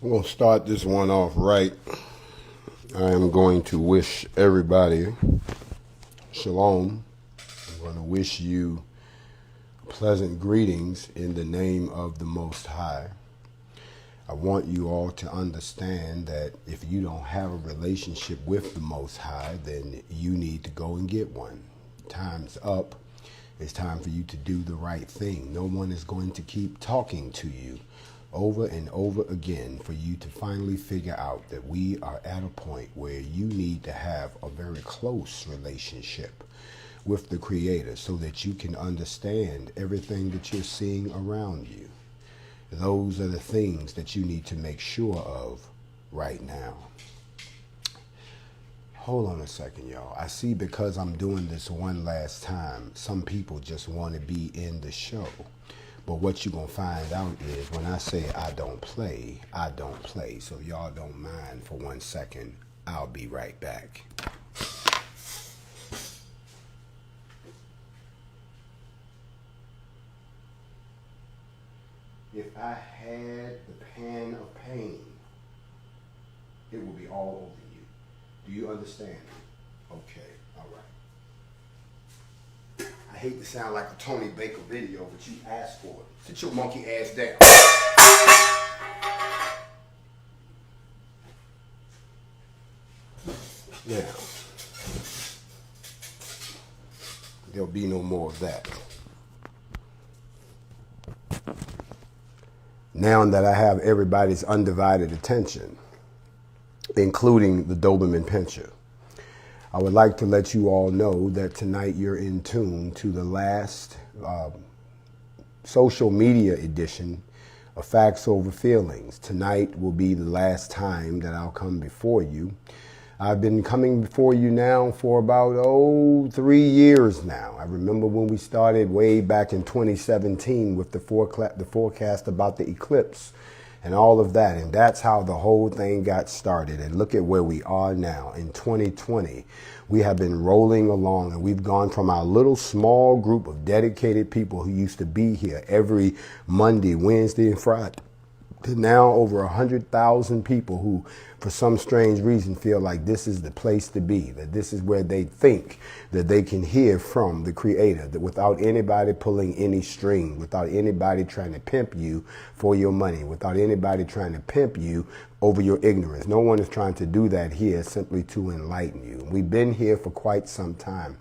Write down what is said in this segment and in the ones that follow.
We'll start this one off right. I am going to wish everybody shalom. I'm going to wish you pleasant greetings in the name of the Most High. I want you all to understand that if you don't have a relationship with the Most High, then you need to go and get one. Time's up. It's time for you to do the right thing. No one is going to keep talking to you over and over again for you to finally figure out that we are at a point where you need to have a very close relationship with the Creator so that you can understand everything that you're seeing around you. Those are the things that you need to make sure of right now. Hold on a second, y'all. I see because I'm doing this one last time, some people just want to be in the show. But what you're going to find out is when I say I don't play, I don't play. So y'all don't mind for 1 second. I'll be right back. If I had the pan of pain, it would be all over you. Do you understand? Okay, all right. I hate to sound like a Tony Baker video, but you asked for it. Sit your monkey ass down. Now, there'll be no more of that. Now that I have everybody's undivided attention, including the Doberman Pinscher, I would like to let you all know that tonight you're in tune to the last social media edition of Factz Ova Feelingz. Tonight will be the last time that I'll come before you. I've been coming before you now for about, 3 years now. I remember when we started way back in 2017 with the forecast about the eclipse and all of that. And that's how the whole thing got started. And look at where we are now in 2020. We have been rolling along and we've gone from our little small group of dedicated people who used to be here every Monday, Wednesday, and Friday to now over 100,000 people who, for some strange reason, feel like this is the place to be, that this is where they think that they can hear from the Creator, that without anybody pulling any string, without anybody trying to pimp you for your money, without anybody trying to pimp you over your ignorance. No one is trying to do that here simply to enlighten you. We've been here for quite some time.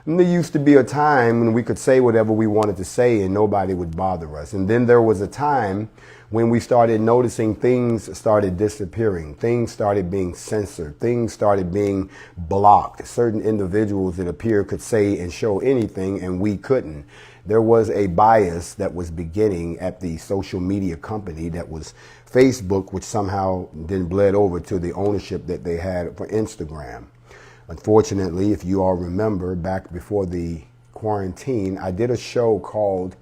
And there used to be a time when we could say whatever we wanted to say and nobody would bother us. And then there was a time when we started noticing things started disappearing, things started being censored, things started being blocked. Certain individuals, it appeared, could say and show anything and we couldn't. There was a bias that was beginning at the social media company that was Facebook, which somehow then bled over to the ownership that they had for Instagram. Unfortunately, if you all remember, back before the quarantine, I did a show called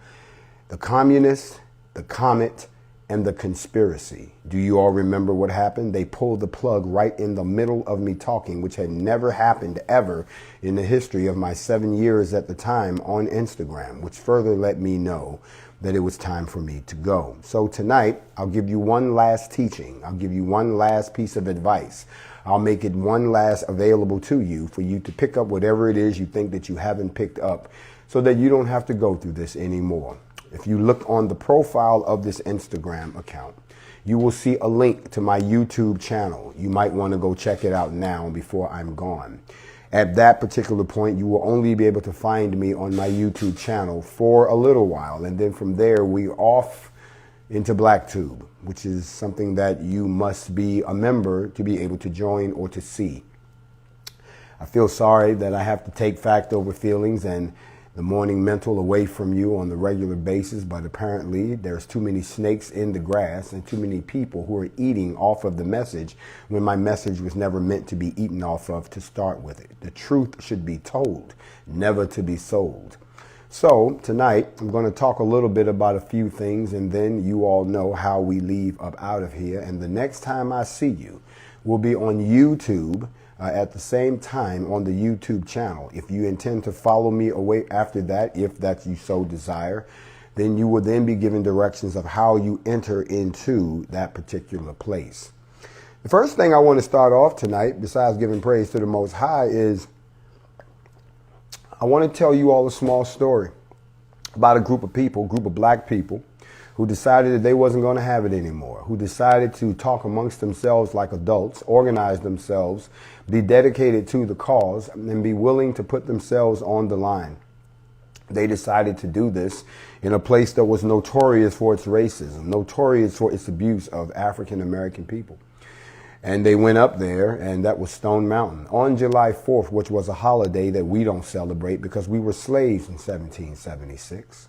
The Communist, The Comet, and The Conspiracy. Do you all remember what happened? They pulled the plug right in the middle of me talking, which had never happened ever in the history of my 7 years at the time on Instagram, which further let me know that it was time for me to go. So tonight, I'll give you one last teaching. I'll give you one last piece of advice. I'll make it one last available to you for you to pick up whatever it is you think that you haven't picked up so that you don't have to go through this anymore. If you look on the profile of this Instagram account, you will see a link to my YouTube channel. You might want to go check it out now before I'm gone. At that particular point, you will only be able to find me on my YouTube channel for a little while. And then from there, we're off into BlackTube, which is something that you must be a member to be able to join or to see. I feel sorry that I have to take Factz Ova Feelingz and the morning mental away from you on the regular basis, but apparently there's too many snakes in the grass and too many people who are eating off of the message when my message was never meant to be eaten off of to start with it. The truth should be told, never to be sold. So tonight I'm going to talk a little bit about a few things and then you all know how we leave up out of here. And the next time I see you will be on YouTube at the same time on the YouTube channel. If you intend to follow me away after that, if that you so desire, then you will then be given directions of how you enter into that particular place. The first thing I want to start off tonight, besides giving praise to the Most High, is I want to tell you all a small story about a group of people, a group of black people, who decided that they wasn't going to have it anymore, who decided to talk amongst themselves like adults, organize themselves, be dedicated to the cause, and be willing to put themselves on the line. They decided to do this in a place that was notorious for its racism, notorious for its abuse of African American people. And they went up there, and that was Stone Mountain on July 4th, which was a holiday that we don't celebrate because we were slaves in 1776.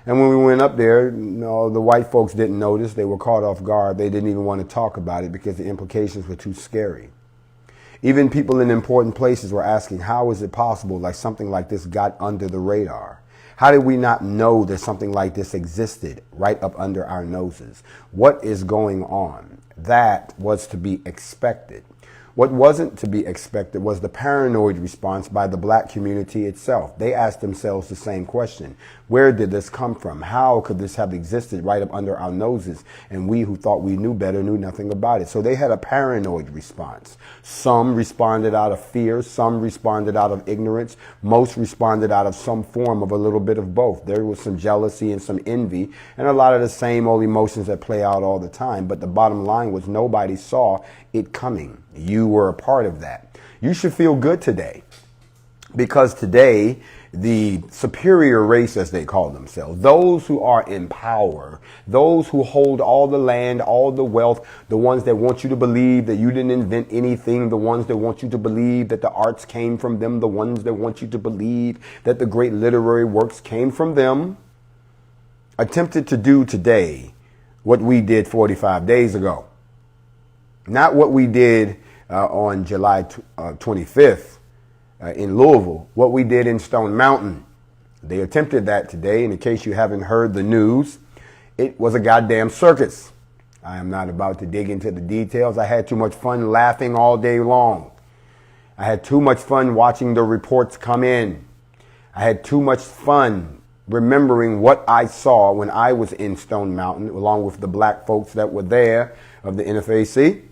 And when we went up there, no, the white folks didn't notice. They were caught off guard. They didn't even want to talk about it because the implications were too scary. Even people in important places were asking, how is it possible like something like this got under the radar? How did we not know that something like this existed right up under our noses? What is going on? That was to be expected. What wasn't to be expected was the paranoid response by the black community itself. They asked themselves the same question. Where did this come from? How could this have existed right up under our noses? And we who thought we knew better knew nothing about it. So they had a paranoid response. Some responded out of fear. Some responded out of ignorance. Most responded out of some form of a little bit of both. There was some jealousy and some envy and a lot of the same old emotions that play out all the time. But the bottom line was nobody saw it coming. You were a part of that. You should feel good today because today the superior race, as they call themselves, those who are in power, those who hold all the land, all the wealth, the ones that want you to believe that you didn't invent anything, the ones that want you to believe that the arts came from them, the ones that want you to believe that the great literary works came from them, attempted to do today what we did 45 days ago. Not what we did on July 25th in Louisville, what we did in Stone Mountain. They attempted that today. And in case you haven't heard the news, it was a goddamn circus. I am not about to dig into the details. I had too much fun laughing all day long. I had too much fun watching the reports come in. I had too much fun remembering what I saw when I was in Stone Mountain, along with the black folks that were there of the NFAC.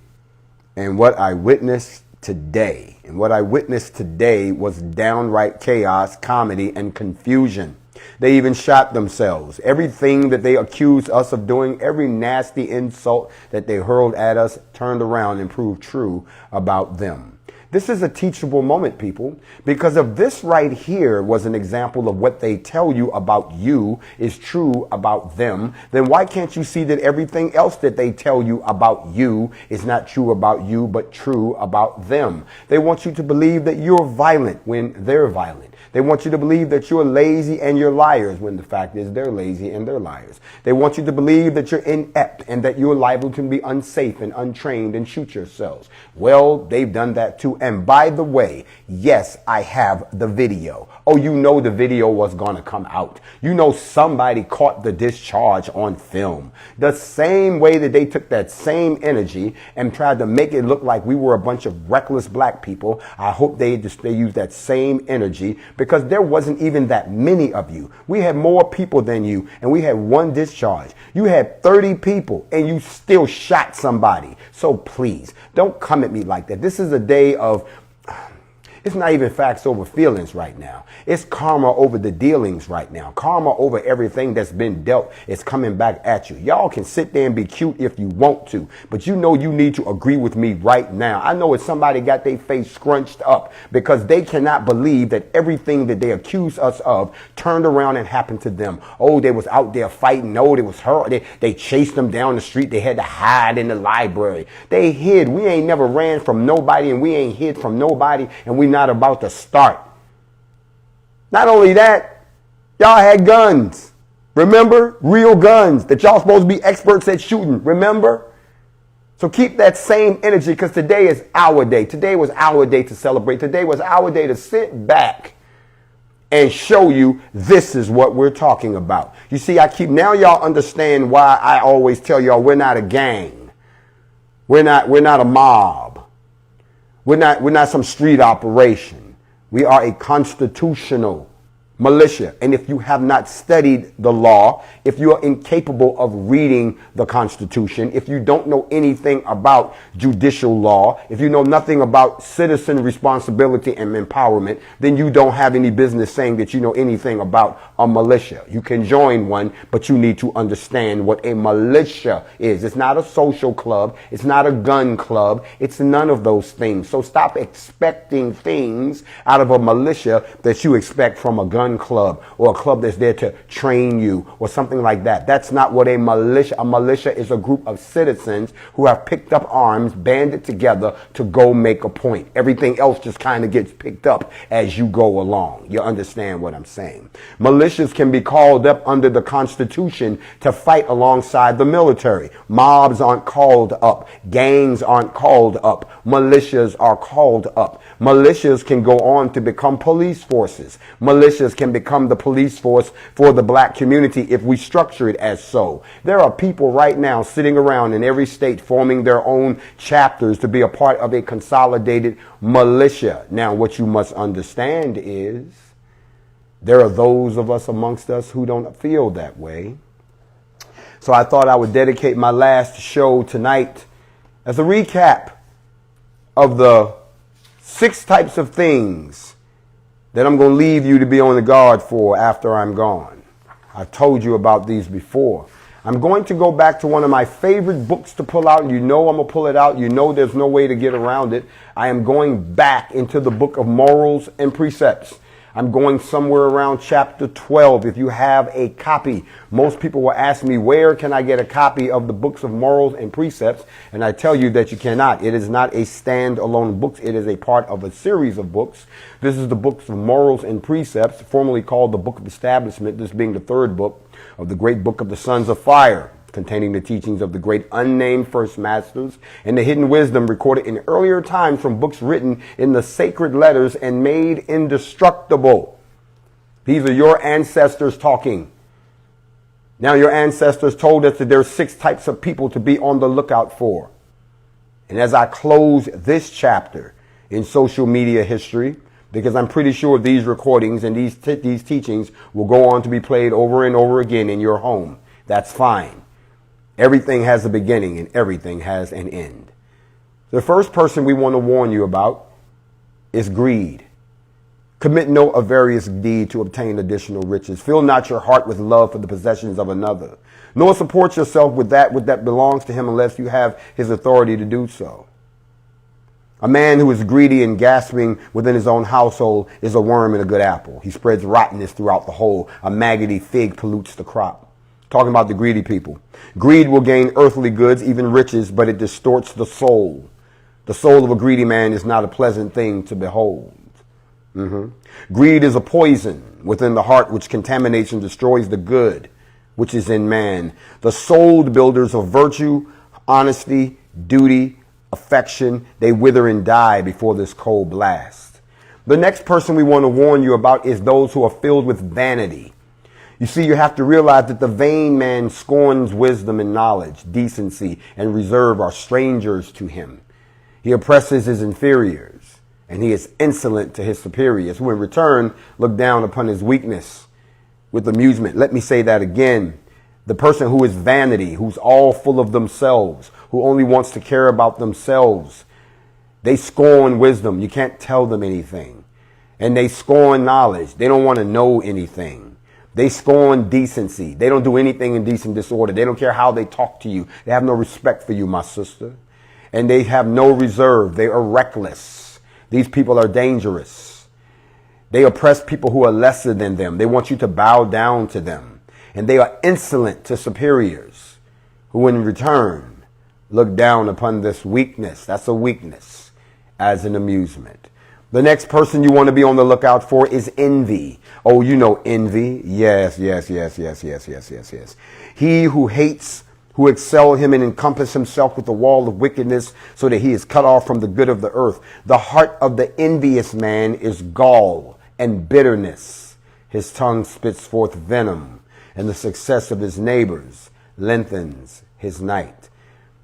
And what I witnessed today. And what I witnessed today was downright chaos, comedy, and confusion. They even shot themselves. Everything that they accused us of doing, every nasty insult that they hurled at us, turned around and proved true about them. This is a teachable moment, people, because if this right here was an example of what they tell you about you is true about them, then why can't you see that everything else that they tell you about you is not true about you, but true about them? They want you to believe that you're violent when they're violent. They want you to believe that you're lazy and you're liars when the fact is they're lazy and they're liars. They want you to believe that you're inept and that you're liable to be unsafe and untrained and shoot yourselves. Well, they've done that too. And by the way, yes, I have the video. Oh, you know the video was going to come out. You know somebody caught the discharge on film. The same way that they took that same energy and tried to make it look like we were a bunch of reckless black people. I hope they use that same energy because there wasn't even that many of you. We had more people than you and we had one discharge. You had 30 people and you still shot somebody. So please don't come at me like that. This is a day of... It's not even facts over feelings right now. It's karma over the dealings right now. Karma over everything that's been dealt is coming back at you. Y'all can sit there and be cute if you want to, but you know you need to agree with me right now. I know it's somebody got their face scrunched up because they cannot believe that everything that they accuse us of turned around and happened to them. Oh, they was out there fighting. No, they was her. They chased them down the street. They had to hide in the library. They hid. We ain't never ran from nobody and we ain't hid from nobody and we not about to start. Not only that, y'all had guns. Remember? Real guns that y'all supposed to be experts at shooting. Remember? So keep that same energy because today is our day. Today was our day to celebrate. Today was our day to sit back and show you this is what we're talking about. You see, now y'all understand why I always tell y'all we're not a gang. We're not a mob. We're not some street operation. We are a constitutional Militia. And if you have not studied the law, if you are incapable of reading the Constitution, if you don't know anything about judicial law, if you know nothing about citizen responsibility and empowerment, then you don't have any business saying that you know anything about a militia. You can join one, but you need to understand what a militia is. It's not a social club. It's not a gun club. It's none of those things. So stop expecting things out of a militia that you expect from a gun club or a club that's there to train you or something like that. That's not what a militia is. A group of citizens who have picked up arms, banded together to go make a point. Everything else just kind of gets picked up as you go along. You understand what I'm saying? Militias can be called up under the Constitution to fight alongside the military. Mobs aren't called up. Gangs aren't called up. Militias are called up. Militias can go on to become police forces. Militias can become the police force for the black community if we structure it as so. There are people right now sitting around in every state forming their own chapters to be a part of a consolidated militia. Now, what you must understand is there are those of us amongst us who don't feel that way. So I thought I would dedicate my last show tonight as a recap of the 6 types of things that I'm going to leave you to be on the guard for after I'm gone. I've told you about these before. I'm going to go back to one of my favorite books to pull out. You know I'm going to pull it out. You know there's no way to get around it. I am going back into the book of morals and precepts. I'm going somewhere around chapter 12. If you have a copy, most people will ask me, where can I get a copy of the books of morals and precepts? And I tell you that you cannot. It is not a standalone book. It is a part of a series of books. This is the books of morals and precepts, formerly called the Book of Establishment, this being the 3rd book of the great book of the Sons of Fire, containing the teachings of the great unnamed first masters and the hidden wisdom recorded in earlier times from books written in the sacred letters and made indestructible. These are your ancestors talking. Now, your ancestors told us that there are 6 types of people to be on the lookout for. And as I close this chapter in social media history, because I'm pretty sure these recordings and these teachings will go on to be played over and over again in your home. That's fine. Everything has a beginning and everything has an end. The first person we want to warn you about is greed. Commit no avaricious deed to obtain additional riches. Fill not your heart with love for the possessions of another, nor support yourself with that belongs to him unless you have his authority to do so. A man who is greedy and gasping within his own household is a worm in a good apple. He spreads rottenness throughout the whole. A maggoty fig pollutes the crop. Talking about the greedy people. Greed will gain earthly goods, even riches, but it distorts the soul. The soul of a greedy man is not a pleasant thing to behold. Greed is a poison within the heart which contaminates and destroys the good which is in man. The souled builders of virtue, honesty, duty, affection, they wither and die before this cold blast. The next person we want to warn you about is those who are filled with vanity. You see, you have to realize that the vain man scorns wisdom and knowledge, decency and reserve are strangers to him. He oppresses his inferiors, and he is insolent to his superiors, who in return look down upon his weakness with amusement. Let me say that again. The person who is vanity, who's all full of themselves, who only wants to care about themselves, they scorn wisdom. You can't tell them anything. And they scorn knowledge. They don't want to know anything. They scorn decency. They don't do anything in decent disorder. They don't care how they talk to you. They have no respect for you, my sister. And they have no reserve. They are reckless. These people are dangerous. They oppress people who are lesser than them. They want you to bow down to them. And they are insolent to superiors, who in return look down upon this weakness. That's a weakness, as an amusement. The next person you want to be on the lookout for is envy. Oh, you know envy. Yes. He who hates, who excel him and encompass himself with a wall of wickedness so that he is cut off from the good of the earth. The heart of the envious man is gall and bitterness. His tongue spits forth venom, and the success of his neighbors lengthens his night.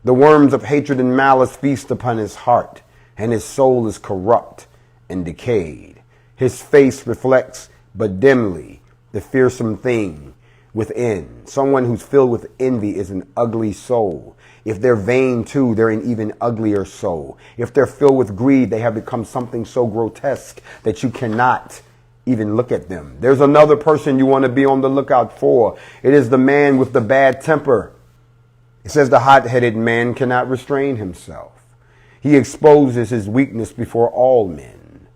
The worms of hatred and malice feast upon his heart, and his soul is corrupt and decayed. His face reflects but dimly, the fearsome thing within. Someone who's filled with envy is an ugly soul. If they're vain too, they're an even uglier soul. If they're filled with greed, they have become something so grotesque that you cannot even look at them. There's another person you want to be on the lookout for. It is the man with the bad temper. It says the hot-headed man cannot restrain himself. He exposes his weakness before all men.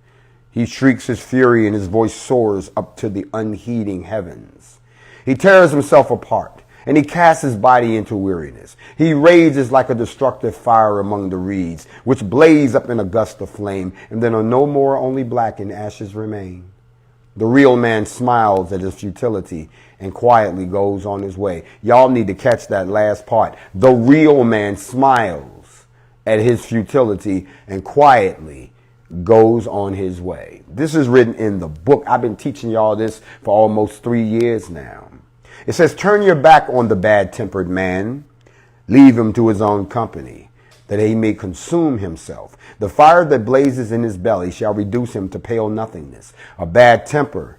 He shrieks his fury and his voice soars up to the unheeding heavens. He tears himself apart and he casts his body into weariness. He rages like a destructive fire among the reeds, which blaze up in a gust of flame, and then are no more, only black and ashes remain. The real man smiles at his futility and quietly goes on his way. Y'all need to catch that last part. The real man smiles at his futility and quietly goes on his way. This is written in the book. I've been teaching y'all this for almost 3 years now. It says, turn your back on the bad-tempered man. Leave him to his own company, that he may consume himself. The fire that blazes in his belly shall reduce him to pale nothingness. A bad temper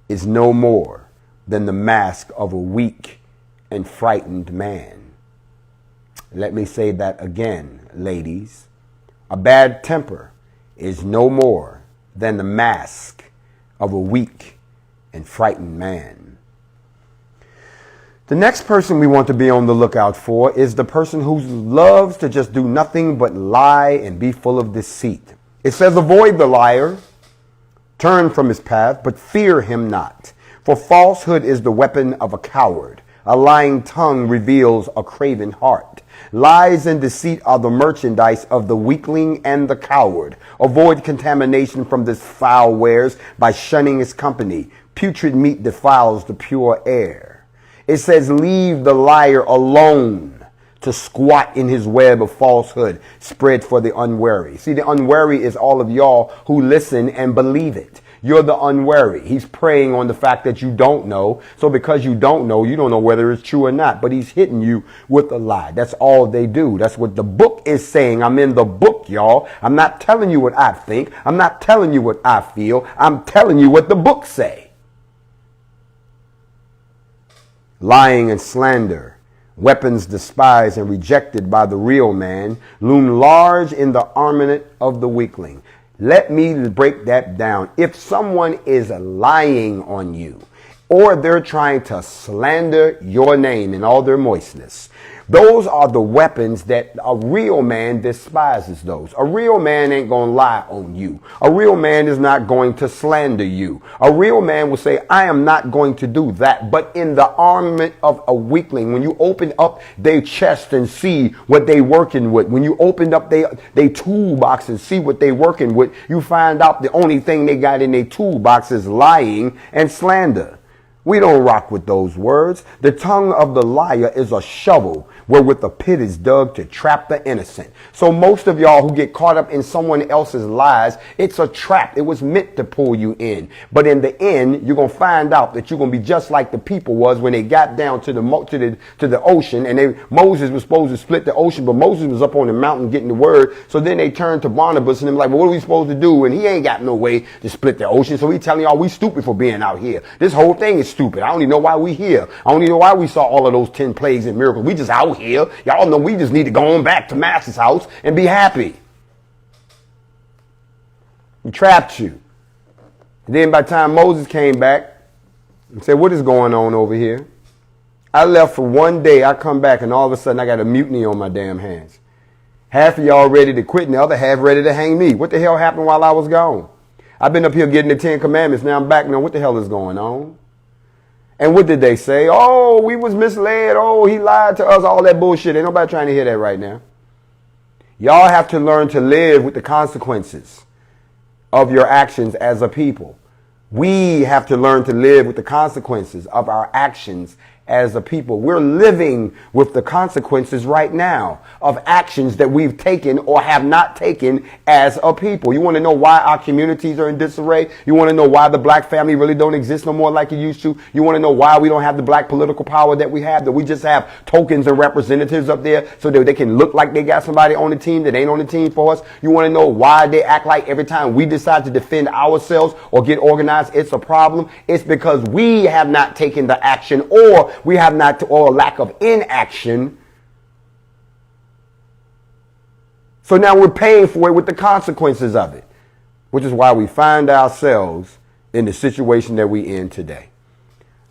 is no more than the mask of a weak and frightened man. Let me say that again, ladies. A bad temper is no more than the mask of a weak and frightened man. The next person we want to be on the lookout for is the person who loves to just do nothing but lie and be full of deceit. It says, avoid the liar, turn from his path, but fear him not. For falsehood is the weapon of a coward. A lying tongue reveals a craven heart. Lies and deceit are the merchandise of the weakling and the coward. Avoid contamination from this foul wares by shunning his company. Putrid meat defiles the pure air. It says, leave the liar alone to squat in his web of falsehood spread for the unwary. See, the unwary is all of y'all who listen and believe it. You're the unwary. He's preying on the fact that you don't know. So because you don't know whether it's true or not. But he's hitting you with a lie. That's all they do. That's what the book is saying. I'm in the book, y'all. I'm not telling you what I think. I'm not telling you what I feel. I'm telling you what the book say. Lying and slander, weapons despised and rejected by the real man, loom large in the armament of the weakling. Let me break that down. If someone is lying on you, or they're trying to slander your name in all their moistness, those are the weapons that a real man despises those. A real man ain't going to lie on you. A real man is not going to slander you. A real man will say, I am not going to do that. But in the armament of a weakling, when you open up their chest and see what they working with, when you open up their toolbox and see what they working with, you find out the only thing they got in their toolbox is lying and slander. We don't rock with those words. The tongue of the liar is a shovel wherewith a pit is dug to trap the innocent. So most of y'all who get caught up in someone else's lies, it's a trap. It was meant to pull you in. But in the end, you're going to find out that you're going to be just like the people was when they got down to the ocean, and Moses was supposed to split the ocean, but Moses was up on the mountain getting the word. So then they turned to Barnabas and them like, well, what are we supposed to do? And he ain't got no way to split the ocean. So he telling y'all we stupid for being out here. This whole thing is stupid. I don't even know why we here. I don't even know why we saw all of those 10 plagues and miracles. We just out here. Y'all know we just need to go on back to Master's house and be happy. He trapped you. And then by the time Moses came back and said, what is going on over here? I left for one day. I come back and all of a sudden I got a mutiny on my damn hands. Half of y'all ready to quit and the other half ready to hang me. What the hell happened while I was gone? I've been up here getting the 10 commandments. Now I'm back. Now what the hell is going on? And what did they say? Oh, we was misled. Oh, he lied to us. All that bullshit. Ain't nobody trying to hear that right now. Y'all have to learn to live with the consequences of your actions as a people. We have to learn to live with the consequences of our actions as a people. We're living with the consequences right now of actions that we've taken or have not taken as a people. You want to know why our communities are in disarray? You want to know why the black family really don't exist no more like it used to? You want to know why we don't have the black political power that we have, that we just have tokens and representatives up there so that they can look like they got somebody on the team that ain't on the team for us? You want to know why they act like every time we decide to defend ourselves or get organized, it's a problem? It's because we have not taken the action, or we have not, or lack of inaction. So now we're paying for it with the consequences of it, which is why we find ourselves in the situation that we're in today.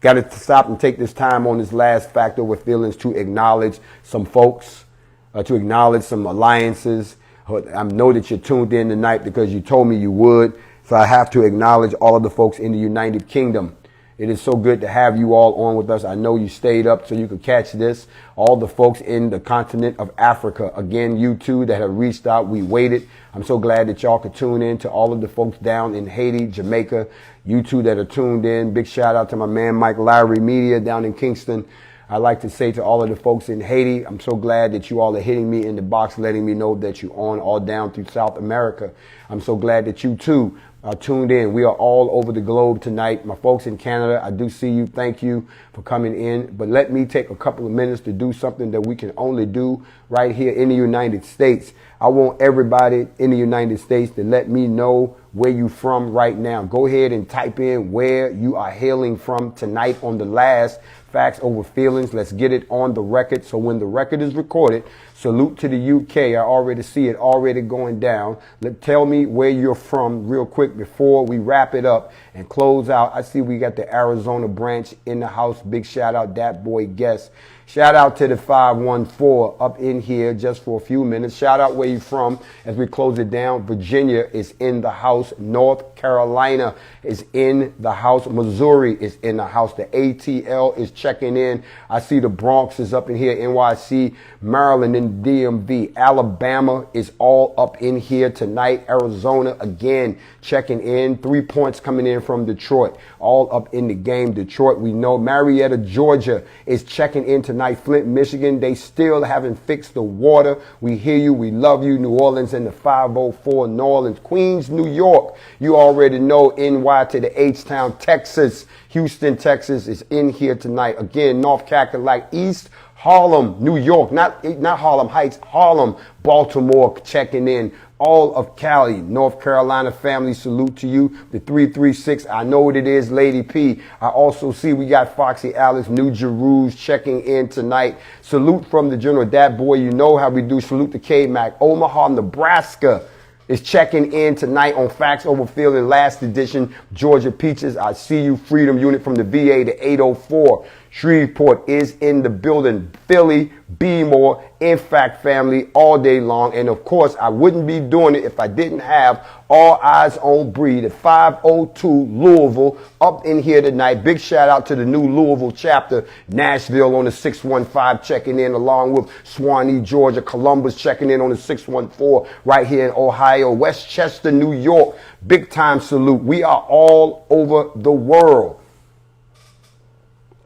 Got to stop and take this time on this last Factz Ova Feelingz to acknowledge some folks, to acknowledge some alliances. I know that you're tuned in tonight because you told me you would. So I have to acknowledge all of the folks in the United Kingdom. It is so good to have you all on with us. I know you stayed up so you could catch this. All the folks in the continent of Africa, again, you two that have reached out, we waited. I'm so glad that y'all could tune in. To all of the folks down in Haiti, Jamaica, you two that are tuned in. Big shout out to my man Mike Lowry Media down in Kingston. I'd like to say to all of the folks in Haiti, I'm so glad that you all are hitting me in the box, letting me know that you're on all down through South America. I'm so glad that you too are tuned in. We are all over the globe tonight. My folks in Canada, I do see you. Thank you for coming in. But let me take a couple of minutes to do something that we can only do right here in the United States. I want everybody in the United States to let me know where you from right now. Go ahead and type in where you are hailing from tonight on the last Factz Ova Feelingz. Let's get it on the record. So when the record is recorded, salute to the UK. I already see it already going down. Tell me where you're from real quick before we wrap it up and close out. I see we got the Arizona branch in the house. Big shout out, that boy Guest. Shout out to the 514 up in here just for a few minutes. Shout out where you from as we close it down. Virginia is in the house. North Carolina is in the house. Missouri is in the house. The ATL is checking in. I see the Bronx is up in here. NYC, Maryland, and DMV. Alabama is all up in here tonight. Arizona again checking in. 3 points coming in from Detroit. All up in the game. Detroit, we know. Marietta, Georgia is checking in tonight. Flint, Michigan, they still haven't fixed the water. We hear you. We love you. New Orleans and the 504. New Orleans, Queens, New York. You already know. NY to the H-Town, Texas. Houston, Texas is in here tonight. Again, North Carolina, East Harlem, New York, not Harlem Heights, Harlem, Baltimore checking in. All of Cali, North Carolina family, salute to you. The 336, I know what it is, Lady P. I also see we got Foxy Alice, New Jerusalem checking in tonight. Salute from the General, that boy, you know how we do. Salute to K-Mac. Omaha, Nebraska is checking in tonight on Factz Ova Feelingz, last edition. Georgia Peaches, I see you. Freedom Unit from the VA, the 804. Shreveport is in the building. Philly, Beemore, NFAC family all day long. And of course, I wouldn't be doing it if I didn't have All Eyes on Breed at 502 Louisville up in here tonight. Big shout out to the new Louisville chapter. Nashville on the 615 checking in, along with Swanee, Georgia. Columbus checking in on the 614 right here in Ohio. Westchester, New York. Big time salute. We are all over the world.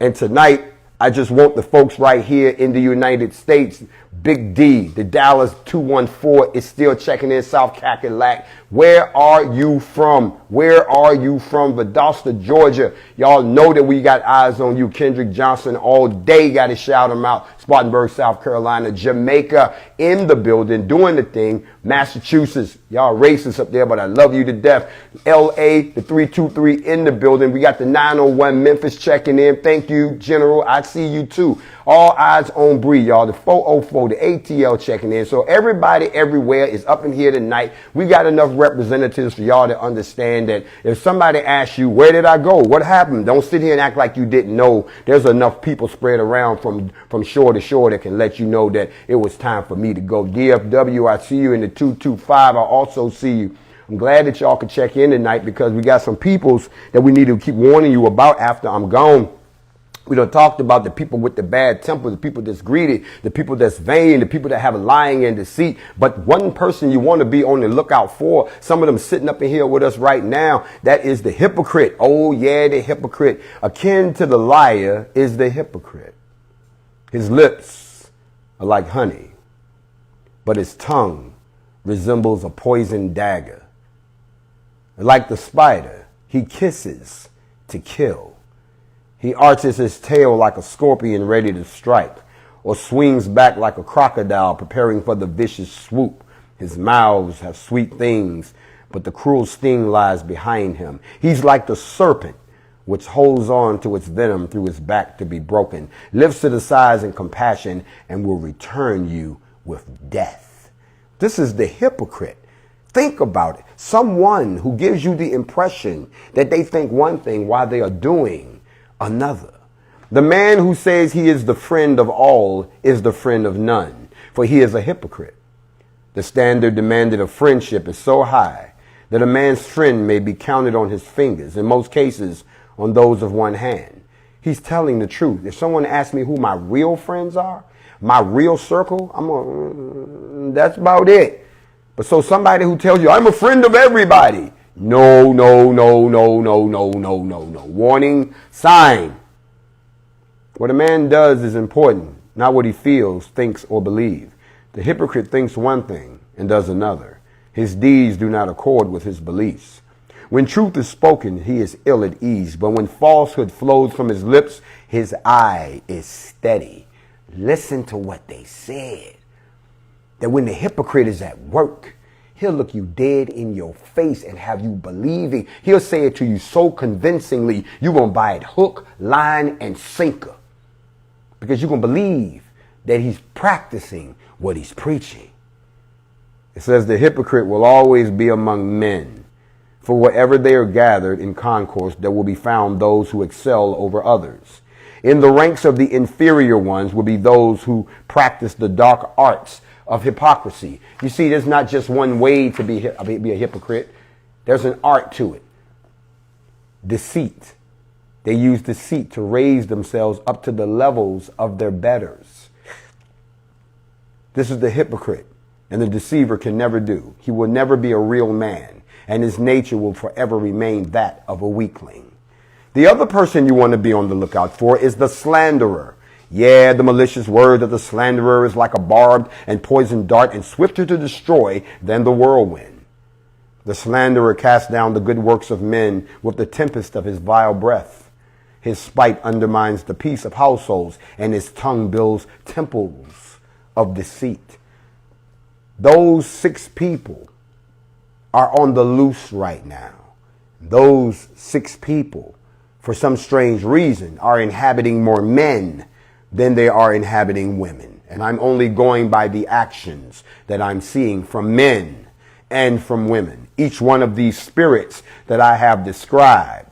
And tonight, I just want the folks right here in the United States. Big D, the Dallas 214 is still checking in. South Cackalack. Where are you from? Where are you from? Valdosta, Georgia. Y'all know that we got eyes on you. Kendrick Johnson all day. Got to shout him out. Spartanburg, South Carolina. Jamaica in the building, doing the thing. Massachusetts. Y'all racist up there, but I love you to death. LA, the 323 in the building. We got the 901 Memphis checking in. Thank you, General. I see you too. All Eyes on Bree, y'all. The 404, the ATL checking in. So everybody everywhere is up in here tonight. We got enough representatives for y'all to understand that if somebody asks you, where did I go? What happened? Don't sit here and act like you didn't know. There's enough people spread around from shore to shore that can let you know that it was time for me to go. DFW, I see you in the 225. I also see you. I'm glad that y'all could check in tonight because we got some peoples that we need to keep warning you about after I'm gone. We done talked about the people with the bad temper, the people that's greedy, the people that's vain, the people that have lying and deceit. But one person you want to be on the lookout for, some of them sitting up in here with us right now, that is the hypocrite. Oh yeah, the hypocrite. Akin to the liar is the hypocrite. His lips are like honey, but his tongue resembles a poisoned dagger. Like the spider, he kisses to kill. He arches his tail like a scorpion ready to strike, or swings back like a crocodile preparing for the vicious swoop. His mouths have sweet things, but the cruel sting lies behind him. He's like the serpent, which holds on to its venom through his back to be broken, lives to the size and compassion, and will return you with death. This is the hypocrite. Think about it. Someone who gives you the impression that they think one thing while they are doing another. The man who says he is the friend of all is the friend of none, for he is a hypocrite. The standard demanded of friendship is so high that a man's friend may be counted on his fingers, in most cases on those of one hand. He's telling the truth. If someone asks me who my real friends are, my real circle, that's about it. But so somebody who tells you, I'm a friend of everybody. No, no, no, no, no, no, no, no, no. Warning, sign. What a man does is important, not what he feels, thinks, or believes. The hypocrite thinks one thing and does another. His deeds do not accord with his beliefs. When truth is spoken, he is ill at ease. But when falsehood flows from his lips, his eye is steady. Listen to what they said. That when the hypocrite is at work, he'll look you dead in your face and have you believing. He'll say it to you so convincingly, you're going to buy it hook, line, and sinker. Because you're going to believe that he's practicing what he's preaching. It says the hypocrite will always be among men. For wherever they are gathered in concourse, there will be found those who excel over others. In the ranks of the inferior ones will be those who practice the dark arts of hypocrisy. You see, there's not just one way to be a hypocrite. There's an art to it. Deceit. They use deceit to raise themselves up to the levels of their betters. This is the hypocrite, and the deceiver can never do. He will never be a real man, and his nature will forever remain that of a weakling. The other person you want to be on the lookout for is the slanderer. Yeah, the malicious word of the slanderer is like a barbed and poisoned dart and swifter to destroy than the whirlwind. The slanderer casts down the good works of men with the tempest of his vile breath. His spite undermines the peace of households, and his tongue builds temples of deceit. Those 6 people are on the loose right now. Those 6 people, for some strange reason, are inhabiting more men than they are inhabiting women. And I'm only going by the actions that I'm seeing from men and from women. Each one of these spirits that I have described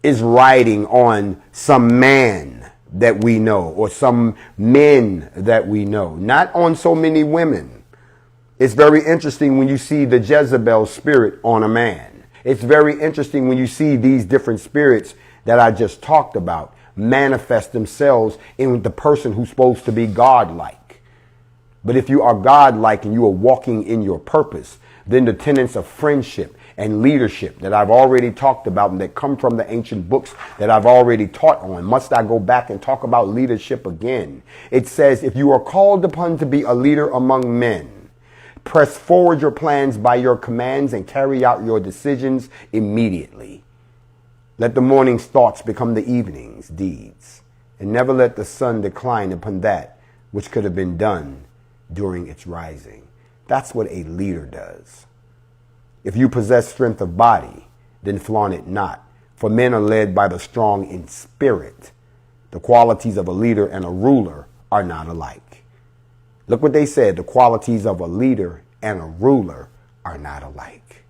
is riding on some man that we know or some men that we know, not on so many women. It's very interesting when you see the Jezebel spirit on a man. It's very interesting when you see these different spirits that I just talked about manifest themselves in the person who's supposed to be godlike. But if you are godlike and you are walking in your purpose, then the tenets of friendship and leadership that I've already talked about and that come from the ancient books that I've already taught on. Must I go back and talk about leadership again? It says, if you are called upon to be a leader among men, press forward your plans by your commands and carry out your decisions immediately. Let the morning's thoughts become the evening's deeds, and never let the sun decline upon that which could have been done during its rising. That's what a leader does. If you possess strength of body, then flaunt it not, for men are led by the strong in spirit. The qualities of a leader and a ruler are not alike. Look what they said, the qualities of a leader and a ruler are not alike.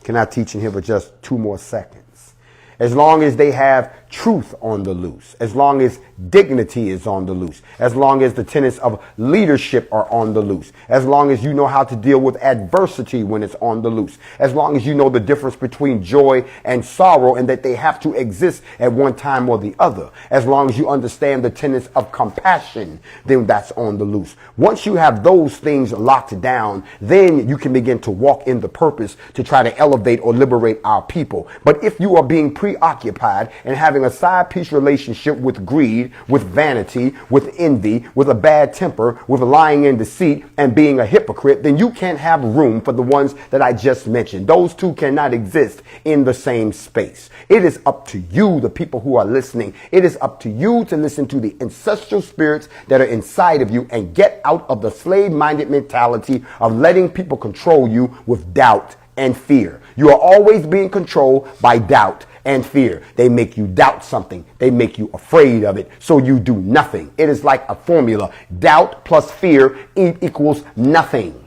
Can I teach in here for just 2 more seconds? As long as they have truth on the loose, as long as dignity is on the loose, as long as the tenets of leadership are on the loose, as long as you know how to deal with adversity when it's on the loose, as long as you know the difference between joy and sorrow and that they have to exist at one time or the other, as long as you understand the tenets of compassion, then that's on the loose. Once you have those things locked down, then you can begin to walk in the purpose to try to elevate or liberate our people. But if you are being preoccupied and having a side piece relationship with greed, with vanity, with envy, with a bad temper, with lying and deceit, and being a hypocrite, then you can't have room for the ones that I just mentioned. Those two cannot exist in the same space. It is up to you, the people who are listening. It is up to you to listen to the ancestral spirits that are inside of you and get out of the slave-minded mentality of letting people control you with doubt and fear. You are always being controlled by doubt and fear. They make you doubt something. They make you afraid of it, so you do nothing. It is like a formula. Doubt plus fear equals nothing.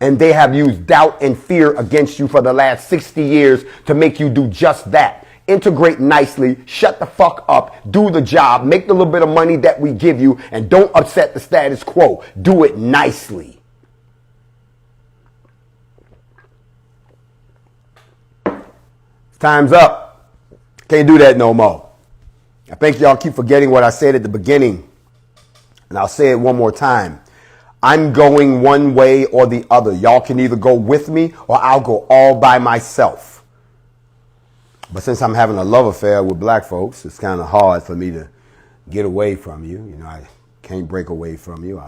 And they have used doubt and fear against you for the last 60 years to make you do just that. Integrate nicely, shut the fuck up, do the job, make the little bit of money that we give you, and don't upset the status quo. Do it nicely. Time's up. Can't do that no more. I think y'all keep forgetting what I said at the beginning. And I'll say it one more time. I'm going one way or the other. Y'all can either go with me or I'll go all by myself. But since I'm having a love affair with black folks, it's kind of hard for me to get away from you. You know, I can't break away from you.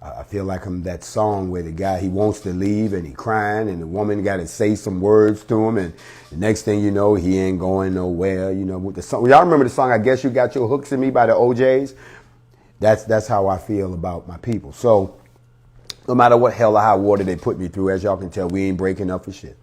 I feel like I'm that song where the guy, he wants to leave and he crying and the woman got to say some words to him. And the next thing you know, he ain't going nowhere. You know, with the song, y'all remember the song, I Guess You Got Your Hooks in Me by the OJs? That's how I feel about my people. So no matter what hell or high water they put me through, as y'all can tell, we ain't breaking up for shit.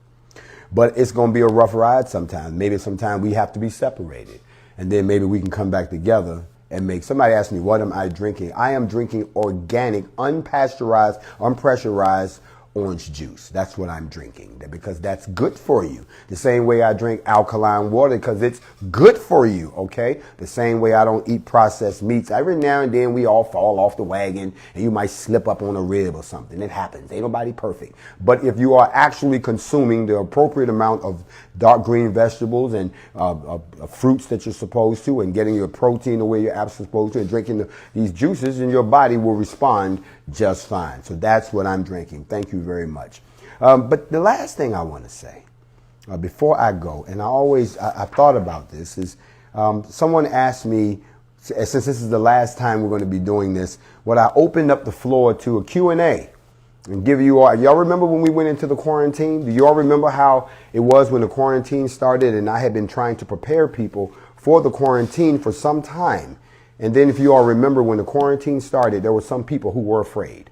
But it's going to be a rough ride sometimes. Maybe sometimes we have to be separated. And then maybe we can come back together and make. Somebody asked me, what am I drinking? I am drinking organic, unpasteurized, unpressurized orange juice. That's what I'm drinking, because that's good for you. The same way I drink alkaline water because it's good for you, okay? The same way I don't eat processed meats. Every now and then we all fall off the wagon and you might slip up on a rib or something. It happens. Ain't nobody perfect. But if you are actually consuming the appropriate amount of dark green vegetables and fruits that you're supposed to, and getting your protein the way you're absolutely supposed to, and drinking these juices, and your body will respond just fine. So that's what I'm drinking. Thank you very much. But the last thing I want to say before I go, and I thought about this, is someone asked me, since this is the last time we're going to be doing this, would I open up the floor to a Q&A and give you all. Y'all remember when we went into the quarantine? Do you all remember how it was when the quarantine started? And I had been trying to prepare people for the quarantine for some time. And then if you all remember, when the quarantine started, there were some people who were afraid.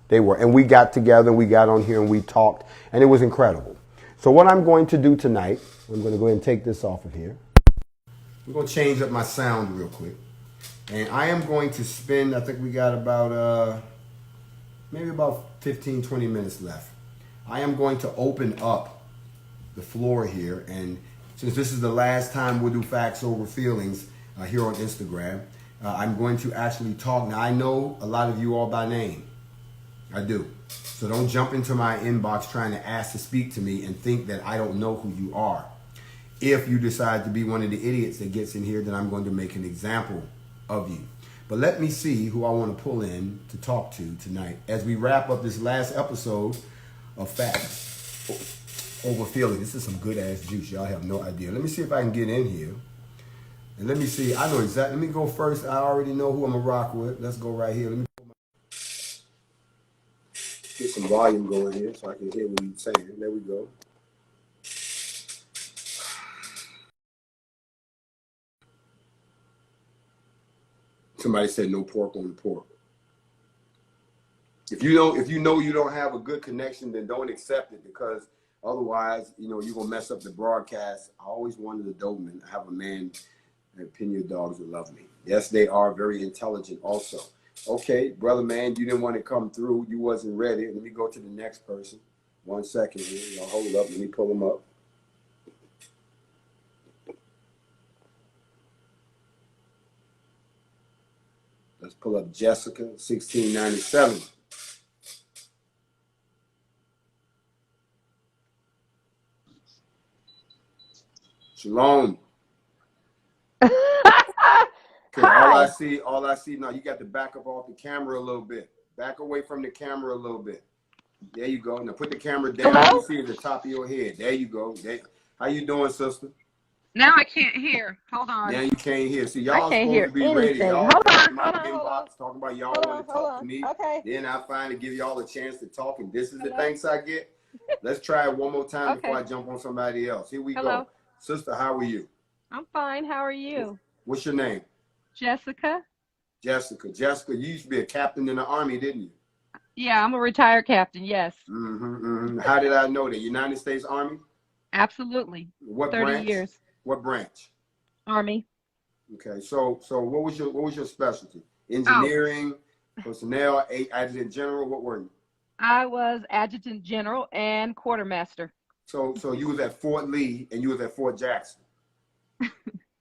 They were. And we got together and we got on here and we talked, and it was incredible. So what I'm going to do tonight, I'm going to go ahead and take this off of here. I'm going to change up my sound real quick. And I am going to spend, I think we got about, maybe about 15, 20 minutes left. I am going to open up the floor here. And since this is the last time we'll do Factz Ova Feelingz here on Instagram, I'm going to actually talk. Now, I know a lot of you all by name. I do. So don't jump into my inbox trying to ask to speak to me and think that I don't know who you are. If you decide to be one of the idiots that gets in here, then I'm going to make an example of you. But let me see who I want to pull in to talk to tonight as we wrap up this last episode of Factz Ova Feelingz. This is some good ass juice. Y'all have no idea. Let me see if I can get in here. And let me see. I know exactly. Let me go first. I already know who I'm going to rock with. Let's go right here. Let me get some volume going here so I can hear what he's saying. There we go. Somebody said no pork on the pork. If you know you don't have a good connection, then don't accept it, because otherwise, you're gonna mess up the broadcast. I always wanted a Doberman. I have a man and pin your dogs that love me. Yes, they are very intelligent also. Okay, brother man, you didn't want to come through. You wasn't ready. Let me go to the next person. 1 second here. Y'all hold up. Let me pull them up. Let's pull up Jessica, 1697. Shalom. Okay, all I see now, you got to back up off the camera a little bit. Back away from the camera a little bit. There you go. Now put the camera down. Hello? You see at the top of your head. There you go. How you doing, sister? Now I can't hear. Hold on. Now you can't hear. See, y'all supposed to be anything. ready. Y'all Hold on, in my inbox talking about y'all want to talk to me. Okay. Then I finally give y'all a chance to talk, and this is the thanks I get. Let's try it one more time before I jump on somebody else. Here we go. Sister, how are you? I'm fine. How are you? What's your name? Jessica. Jessica. Jessica, you used to be a captain in the Army, didn't you? Yeah, I'm a retired captain, yes. How did I know that? United States Army? Absolutely. What 30 branch? years. What branch? Army. Okay, so what was your specialty? Engineering, personnel, adjutant general, what were you? I was adjutant general and quartermaster. So you was at Fort Lee and you was at Fort Jackson.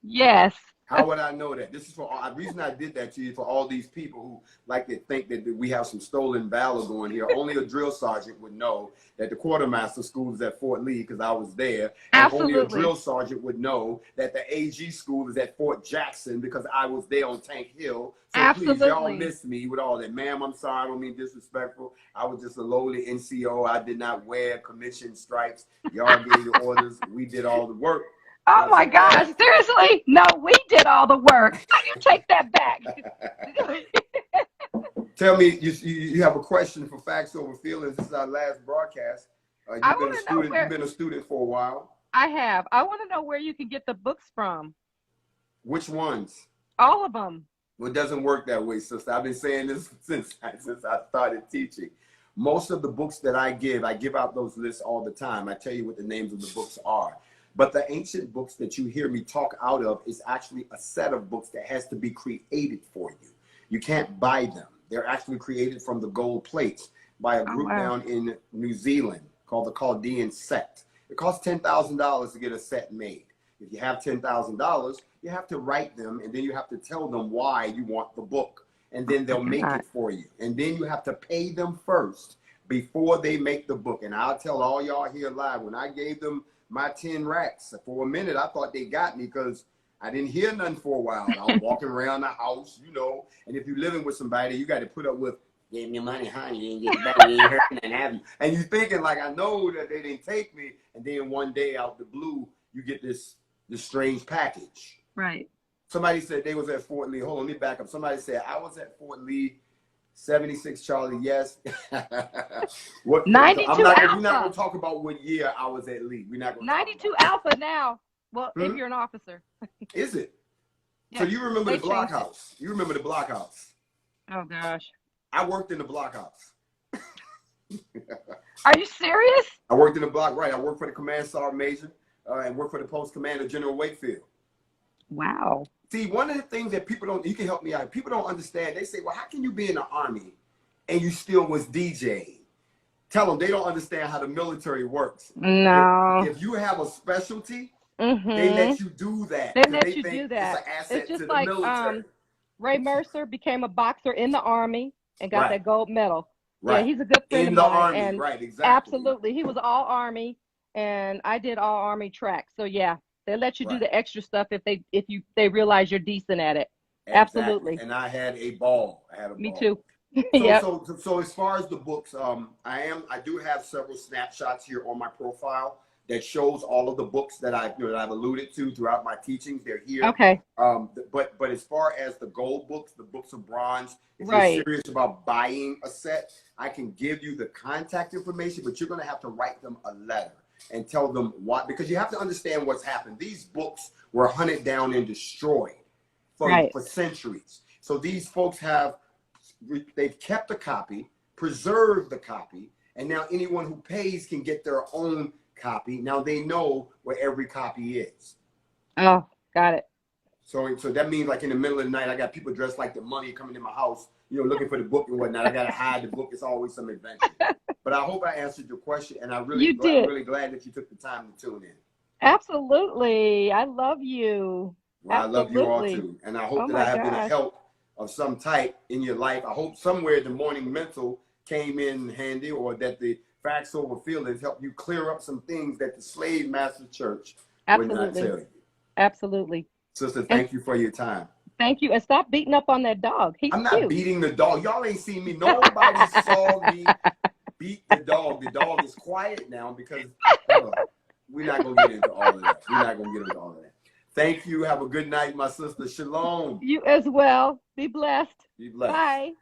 Yes. How would I know that? This is for the reason I did that to you, for all these people who like to think that we have some stolen valor going here. Only a drill sergeant would know that the quartermaster school is at Fort Lee because I was there. And Absolutely. only a drill sergeant would know that the AG school is at Fort Jackson because I was there on Tank Hill. So Absolutely. please, y'all miss me with all that. Ma'am, I'm sorry. I don't mean disrespectful. I was just a lowly NCO. I did not wear commission stripes. Y'all gave the orders. We did all the work. Oh my gosh, seriously? No, we did all the work. How do you take that back? Tell me, you have a question for Factz Ova Feelingz. This is our last broadcast. You've been a student for a while. I have. I want to know where you can get the books from. Which ones? All of them. Well, it doesn't work that way, sister. I've been saying this since I started teaching. Most of the books that I give out those lists all the time. I tell you what the names of the books are. But the ancient books that you hear me talk out of is actually a set of books that has to be created for you. You can't buy them. They're actually created from the gold plates by a group down in New Zealand called the Chaldean sect. It costs $10,000 to get a set made. If you have $10,000, you have to write them, and then you have to tell them why you want the book. And then they'll make it for you. And then you have to pay them first before they make the book. And I'll tell all y'all here live, when I gave them my 10 racks, for a minute I thought they got me because I didn't hear nothing for a while. I was walking around the house, you know, and if you're living with somebody, you got to put up with, give me money, honey, you didn't get it back, you ain't hurting and have you. And you're thinking like, I know that they didn't take me, and then one day out the blue, you get this strange package. Right. Somebody said they was at Fort Lee. Hold on, let me back up. Somebody said I was at Fort Lee, 76 Charlie, yes. 92 Alpha. We're not going to talk about what year I was at Lee. We're not going to 92 Alpha now. Well, if you're an officer. Is it? Yeah, so you remember the blockhouse? You remember the blockhouse? Oh, gosh. I worked in the blockhouse. Are you serious? I worked in the block, right. I worked for the Command Sergeant Major and worked for the Post Commander General Wakefield. Wow. See, one of the things that people don't, you can help me out, people don't understand. They say, well, how can you be in the Army and you still was DJing? Tell them they don't understand how the military works. No. If you have a specialty, they let you do that. They let you do that. It's an asset it's just to the like military. Ray Mercer became a boxer in the Army and got that gold medal. Right. Yeah, he's a good friend in of the mine. Army, And right, exactly. Absolutely. He was all Army, and I did all Army track. So yeah, they let you do the extra stuff if they realize you're decent at it. Exactly. Absolutely. And I had a ball. Me too. So as far as the books, I do have several snapshots here on my profile that shows all of the books that I've alluded to throughout my teachings. They're here. Okay. But as far as the gold books, the books of bronze, if you're serious about buying a set, I can give you the contact information, but you're going to have to write them a letter and tell them what, because you have to understand what's happened. These books were hunted down and destroyed for centuries. So these folks they've kept a copy, preserved the copy, and now anyone who pays can get their own copy. Now they know where every copy is. Oh, got it. So that means like in the middle of the night, I got people dressed like the money coming in my house, looking for the book and whatnot. I got to hide the book. It's always some adventure. But I hope I answered your question, and I'm really glad that you took the time to tune in. Absolutely. I love you. Well, I love you all too. And I hope that I have been a help of some type in your life. I hope somewhere the morning mental came in handy, or that the Factz Ova Feelingz helped you clear up some things that the slave master church would not tell you. Absolutely. Sister, thank you for your time. Thank you. And stop beating up on that dog. He's I'm not cute. beating the dog. Y'all ain't seen me. Nobody saw me beat the dog. The dog is quiet now because we're not going to get into all of that. We're not going to get into all of that. Thank you. Have a good night, my sister. Shalom. You as well. Be blessed. Be blessed. Bye.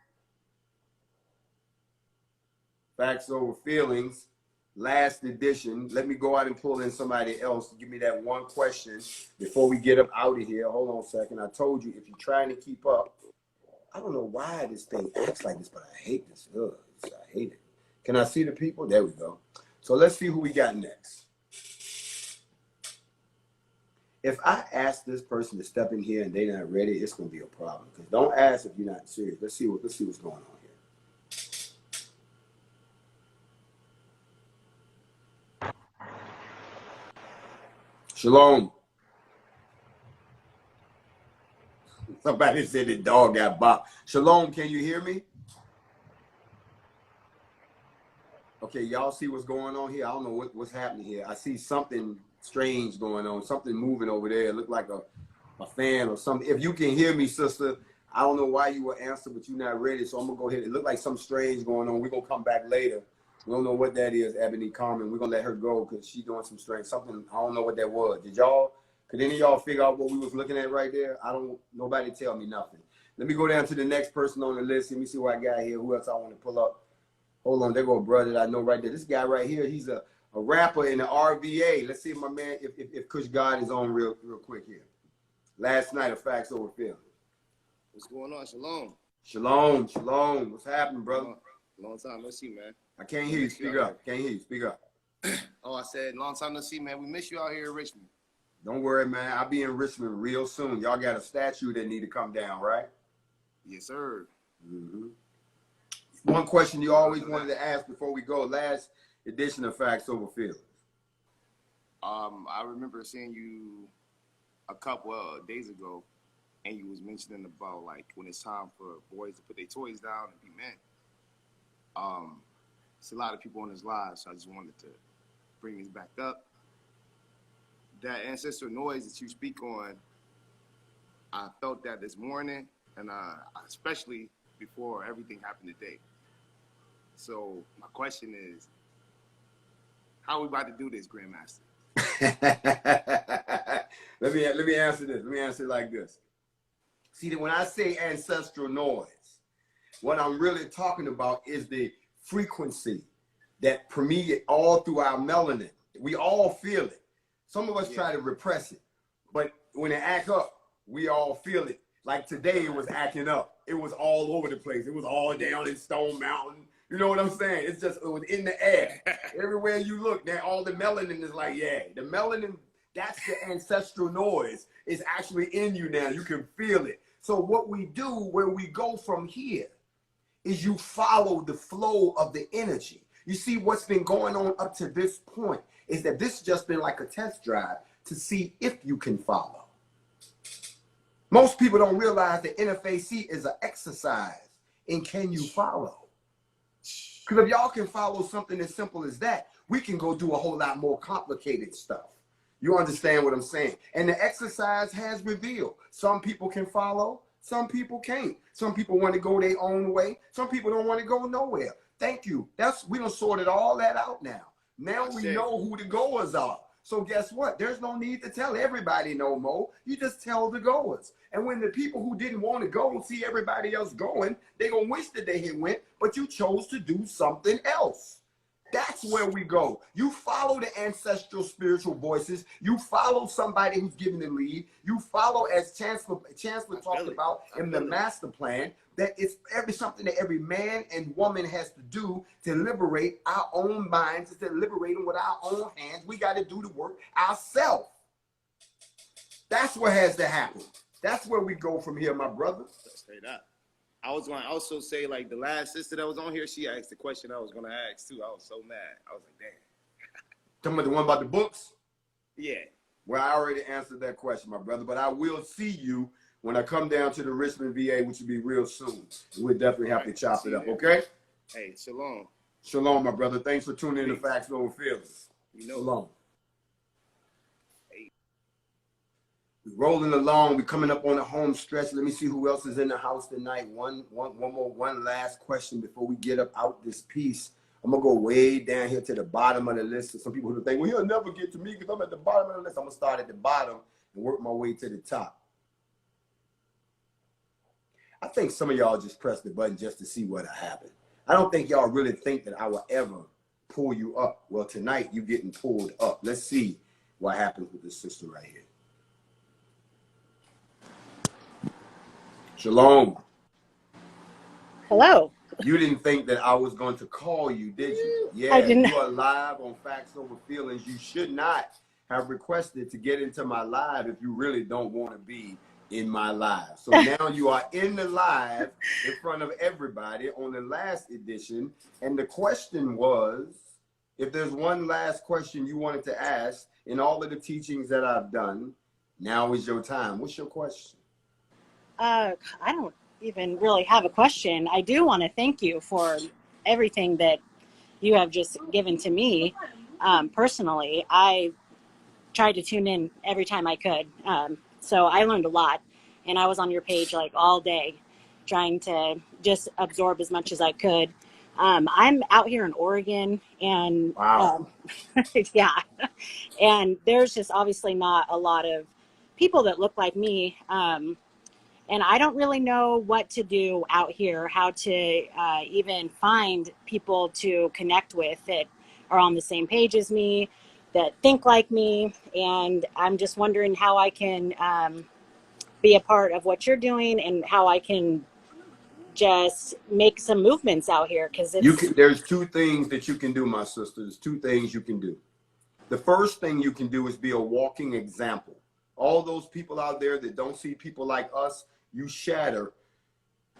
Factz Ova Feelingz, last edition. Let me go out and pull in somebody else to give me that one question before we get up out of here. Hold on a second. I told you, if you're trying to keep up, I don't know why this thing acts like this, but I hate this. Ugh, I hate it. Can I see the people? There we go. So let's see who we got next. If I ask this person to step in here and they're not ready, it's going to be a problem. Because don't ask if you're not serious. Let's see what's going on here. Shalom. Somebody said the dog got bopped. Shalom, can you hear me? Okay, y'all see what's going on here? I don't know what's happening here. I see something strange going on, something moving over there. It looked like a fan or something. If you can hear me, sister, I don't know why you will answer, but you're not ready, so I'm going to go ahead. It looked like something strange going on. We're going to come back later. We don't know what that is, Ebony Carmen. We're going to let her go because she's doing some strange something. I don't know what that was. Could any of y'all figure out what we was looking at right there? Nobody tell me nothing. Let me go down to the next person on the list. Let me see what I got here. Who else I want to pull up? Hold on, there go a brother that I know right there. This guy right here, he's a rapper in the RVA. Let's see if my man, if Kush God is on real quick here. Last night of Factz Ova Feelingz. What's going on? Shalom. Shalom, shalom. What's happening, brother? Long time no see, man. I can't hear you. Speak up. Can't hear you. Speak up. Oh, I said long time no see, man. We miss you out here in Richmond. Don't worry, man. I'll be in Richmond real soon. Y'all got a statue that need to come down, right? Yes, sir. Mm-hmm. One question you always wanted to ask before we go. Last edition of Factz Ova Feelingz. I remember seeing you a couple of days ago, and you was mentioning about like when it's time for boys to put their toys down and be men. It's a lot of people on this live, so I just wanted to bring this back up. That ancestral noise that you speak on, I felt that this morning, and especially before everything happened today. So my question is, how are we about to do this, GrandMaster? Let me answer this. Let me answer it like this. See, that when I say ancestral noise, what I'm really talking about is the frequency that permeates all through our melanin. We all feel it. Some of us try to repress it, but when it acts up, we all feel it. Like today, it was acting up. It was all over the place. It was all down in Stone Mountain. You know what I'm saying? It was in the air. Everywhere you look, now all the melanin is like, yeah, the melanin, that's the ancestral noise. It's actually in you now. You can feel it. So what we do, where we go from here, is you follow the flow of the energy. You see, what's been going on up to this point is that this has just been like a test drive to see if you can follow. Most people don't realize that NFAC is an exercise in can you follow? Because if y'all can follow something as simple as that, we can go do a whole lot more complicated stuff. You understand what I'm saying? And the exercise has revealed some people can follow, some people can't. Some people want to go their own way. Some people don't want to go nowhere. Thank you. We done sorted all that out now. Now we know who the goers are. So guess what? There's no need to tell everybody no more. You just tell the goers. And when the people who didn't want to go and see everybody else going, they're going to wish that they had went, but you chose to do something else. That's where we go. You follow the ancestral spiritual voices. You follow somebody who's giving the lead. You follow, as Chancellor talked about in the master plan, that it's something that every man and woman has to do to liberate our own minds, to liberate them with our own hands. We got to do the work ourselves. That's what has to happen. That's where we go from here, my brother. Straight up. I was going to also say, like, the last sister that was on here, she asked the question I was going to ask, too. I was so mad. I was like, damn. Talking about the one about the books? Yeah. Well, I already answered that question, my brother, but I will see you when I come down to the Richmond, VA, which will be real soon. We'll definitely have to chop it up, okay? Hey, shalom. Shalom, my brother. Thanks for tuning in to Factz Ova Feelingz. Shalom. We're rolling along. We're coming up on the home stretch. Let me see who else is in the house tonight. One last question before we get up out this piece. I'm going to go way down here to the bottom of the list. So some people who think, well, he'll never get to me because I'm at the bottom of the list. I'm going to start at the bottom and work my way to the top. I think some of y'all just press the button just to see what'll happen. I don't think y'all really think that I will ever pull you up. Well, tonight you're getting pulled up. Let's see what happens with this sister right here. Shalom. Hello. You didn't think that I was going to call you, did you? Yeah, I didn't. You are live on Factz Ova Feelingz. You should not have requested to get into my live if you really don't want to be in my live. So now you are in the live in front of everybody on the last edition. And the question was, if there's one last question you wanted to ask in all of the teachings that I've done, now is your time. What's your question? I don't even really have a question. I do want to thank you for everything that you have just given to me. Personally, I tried to tune in every time I could. So I learned a lot, and I was on your page like all day trying to just absorb as much as I could. I'm out here in Oregon, and wow. yeah, and there's just obviously not a lot of people that look like me. And I don't really know what to do out here, how to even find people to connect with that are on the same page as me, that think like me. And I'm just wondering how I can be a part of what you're doing and how I can just make some movements out here. Because there's two things that you can do, my sister. There's two things you can do. The first thing you can do is be a walking example. All those people out there that don't see people like us, you shatter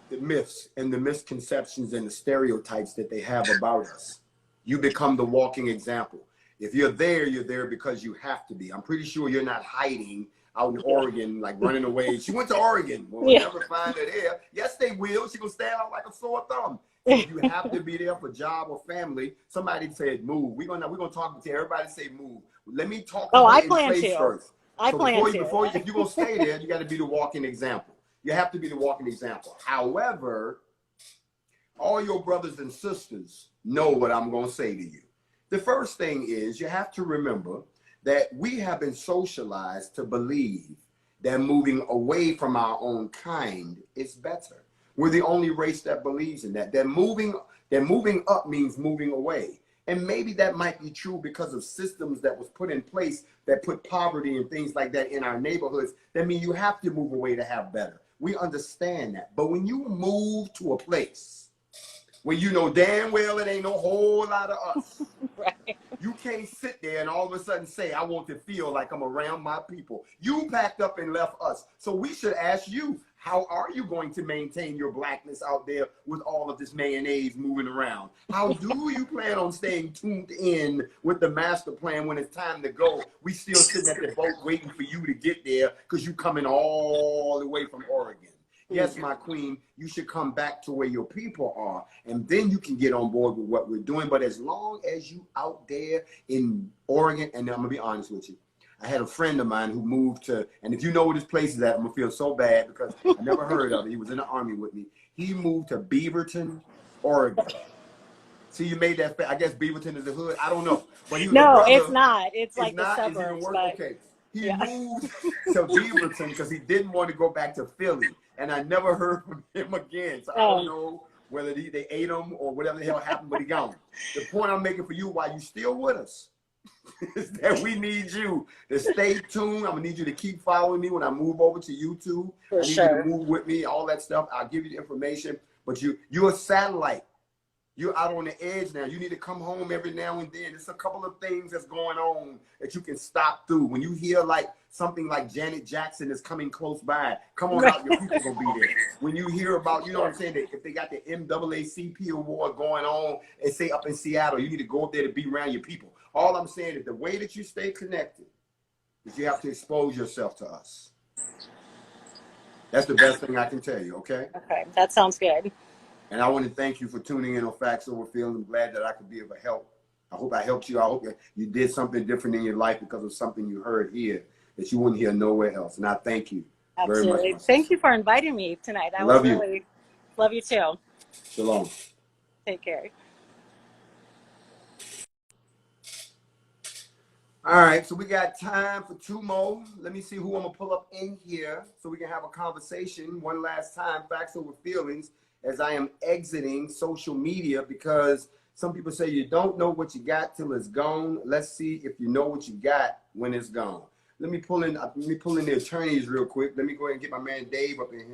the myths and the misconceptions and the stereotypes that they have about us. You become the walking example. If you're there because you have to be. I'm pretty sure you're not hiding out in Oregon, like running away. She went to Oregon. We'll never find her there. Yes, they will. She's going to stand out like a sore thumb. So you have to be there for job or family. Somebody said move. We're gonna talk to everybody. Say move. Let me talk. Oh, I plan to. First. I plan to. If you're gonna stay there, you got to be the walking example. You have to be the walking example. However, all your brothers and sisters know what I'm going to say to you. The first thing is you have to remember that we have been socialized to believe that moving away from our own kind is better. We're the only race that believes in that. That moving up means moving away. And maybe that might be true because of systems that was put in place that put poverty and things like that in our neighborhoods. That means you have to move away to have better. We understand that. But when you move to a place where you know damn well it ain't no whole lot of us, right. You can't sit there and all of a sudden say, I want to feel like I'm around my people. You packed up and left us. So we should ask you, how are you going to maintain your blackness out there with all of this mayonnaise moving around? How do you plan on staying tuned in with the master plan when it's time to go? We still sitting at the boat waiting for you to get there because you coming all the way from Oregon. Yes, my queen, you should come back to where your people are, and then you can get on board with what we're doing. But as long as you out there in Oregon, and I'm going to be honest with you, I had a friend of mine who moved to, and if you know where this place is at, I'm going to feel so bad because I never heard of it. He was in the Army with me. He moved to Beaverton, Oregon. See, you made that, I guess Beaverton is the hood. I don't know. But he was no, it's not. It's like the suburbs. It's even worse. Okay. He moved to Beaverton because he didn't want to go back to Philly. And I never heard from him again. So I don't know whether they ate him or whatever the hell happened, but he gone. The point I'm making for you while you still with us is that we need you to stay tuned. I'm going to need you to keep following me when I move over to YouTube. I need you to move with me, all that stuff. I'll give you the information. But you're a satellite. You're out on the edge now. You need to come home every now and then. There's a couple of things that's going on that you can stop through. When you hear like something like Janet Jackson is coming close by, come on out, your people gonna be there. When you hear about, you know what I'm saying, that if they got the NAACP award going on, and say up in Seattle, you need to go up there to be around your people. All I'm saying is the way that you stay connected is you have to expose yourself to us. That's the best thing I can tell you, okay? Okay, that sounds good. And I want to thank you for tuning in on Factz Ova Feelingz. I'm glad that I could be of help. I hope I helped you. I hope you did something different in your life because of something you heard here that you wouldn't hear nowhere else. And I thank you very much. Absolutely. Thank you for inviting me tonight. I love was you. really, love you too. Shalom. Take care. All right, so we got time for 2 more. Let me see who I'm gonna pull up in here so we can have a conversation one last time. Factz Ova Feelingz, as I am exiting social media, because some people say you don't know what you got till it's gone. Let's see if you know what you got when it's gone. Let me pull in the attorneys real quick. Let me go ahead and get my man Dave up in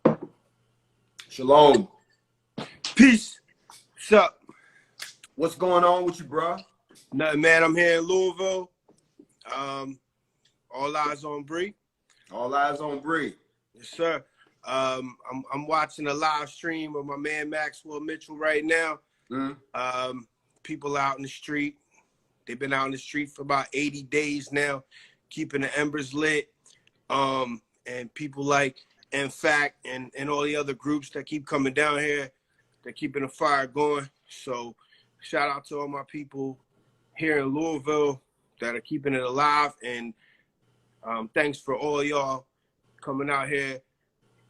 here. Shalom. Peace. What's up? What's going on with you, bro? Nothing, man. I'm here in Louisville. All eyes on Bree. All eyes on Bree. Yes, sir. I'm watching a live stream of my man Maxwell Mitchell right now. Mm-hmm. People out in the street. They've been out in the street for about 80 days now, keeping the embers lit. And people like NFAC and all the other groups that keep coming down here, they're keeping the fire going. So shout out to all my people here in Louisville that are keeping it alive. And thanks for all y'all coming out here.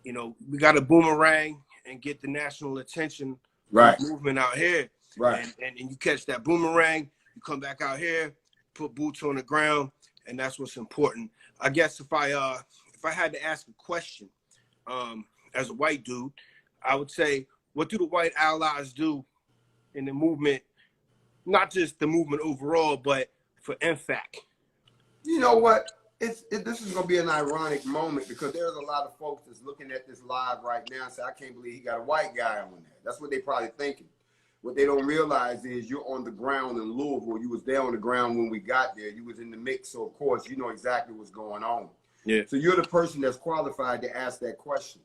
You know, we got to boomerang and get the national attention Right. movement out here. Right. And you catch that boomerang, you come back out here, put boots on the ground, and that's what's important. I guess if I had to ask a question, as a white dude, I would say, what do the white allies do in the movement, not just the movement overall, but for NFAC? You know what? This is going to be an ironic moment because there's a lot of folks that's looking at this live right now and say, I can't believe he got a white guy on there. That's what they probably thinking. What they don't realize is you're on the ground in Louisville. You was there on the ground when we got there. You was in the mix, so of course you know exactly what's going on. Yeah. So you're the person that's qualified to ask that question.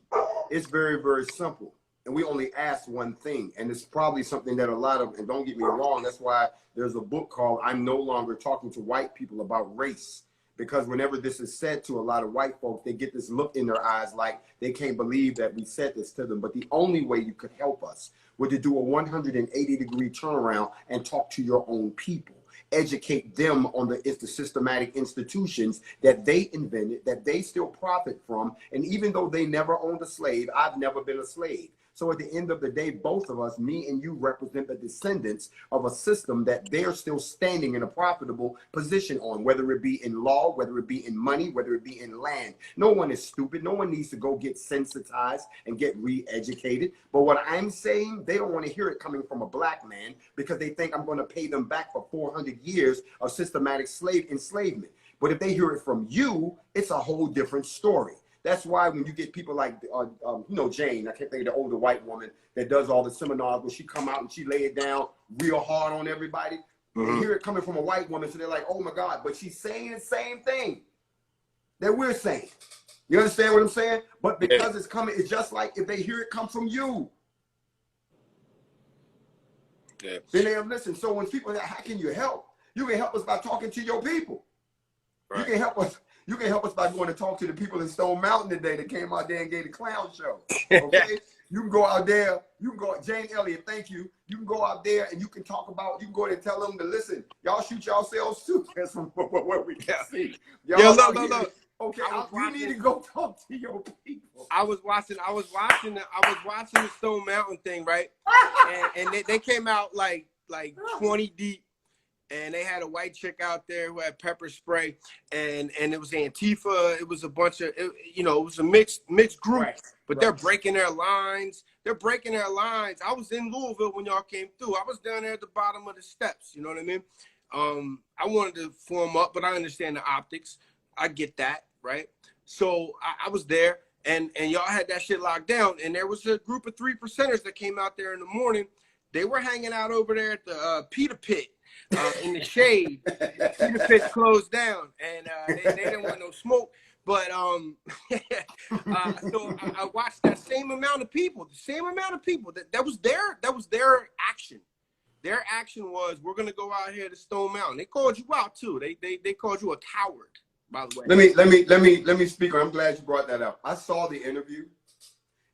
It's very, very simple. And we only ask one thing. And it's probably something that a lot of, and don't get me wrong, that's why there's a book called I'm No Longer Talking to White People About Race. Because whenever this is said to a lot of white folks, they get this look in their eyes like they can't believe that we said this to them. But the only way you could help us would to do a 180-degree turnaround and talk to your own people. Educate them on the systematic institutions that they invented, that they still profit from. And even though they never owned a slave, I've never been a slave. So at the end of the day, both of us, me and you, represent the descendants of a system that they're still standing in a profitable position on, whether it be in law, whether it be in money, whether it be in land. No one is stupid. No one needs to go get sensitized and get re-educated. But what I'm saying, they don't want to hear it coming from a black man because they think I'm going to pay them back for 400 years of systematic enslavement. But if they hear it from you, it's a whole different story. That's why when you get people like, you know, Jane, I can't think of the older white woman that does all the seminars where she come out and she lay it down real hard on everybody. Mm-hmm. They hear it coming from a white woman, so they're like, oh my God, but she's saying the same thing that we're saying. You understand what I'm saying? But because it's coming, it's just like if they hear it come from you. Yeah. Then they listen. So when people say, how can you help? You can help us by talking to your people. Right. You can help us. You can help us by going to talk to the people in Stone Mountain today that came out there and gave the clown show. Okay? You can go out there. You can go, Jane Elliott, thank you. You can go out there and you can talk about, you can go there and tell them to listen. Y'all shoot yourselves too. That's what we can see. Look. Okay, you need to go talk to your people. I was watching the Stone Mountain thing, right? and they came out like 20 deep. And they had a white chick out there who had pepper spray, and it was Antifa. It was a bunch of, it was a mixed group, right. But they're breaking their lines. I was in Louisville when y'all came through. I was down there at the bottom of the steps. You know what I mean? I wanted to form up, but I understand the optics. I get that, right? So I was there, and y'all had that shit locked down. And there was a group of 3%ers that came out there in the morning. They were hanging out over there at the Peter Pit. In the shade. Peter Pit closed down, and they didn't want no smoke. But so I watched that same amount of people, that was their action. Their action was, we're gonna go out here to Stone Mountain. They called you out too. They called you a coward. by the way. Let me speak. I'm glad you brought that up. I saw the interview,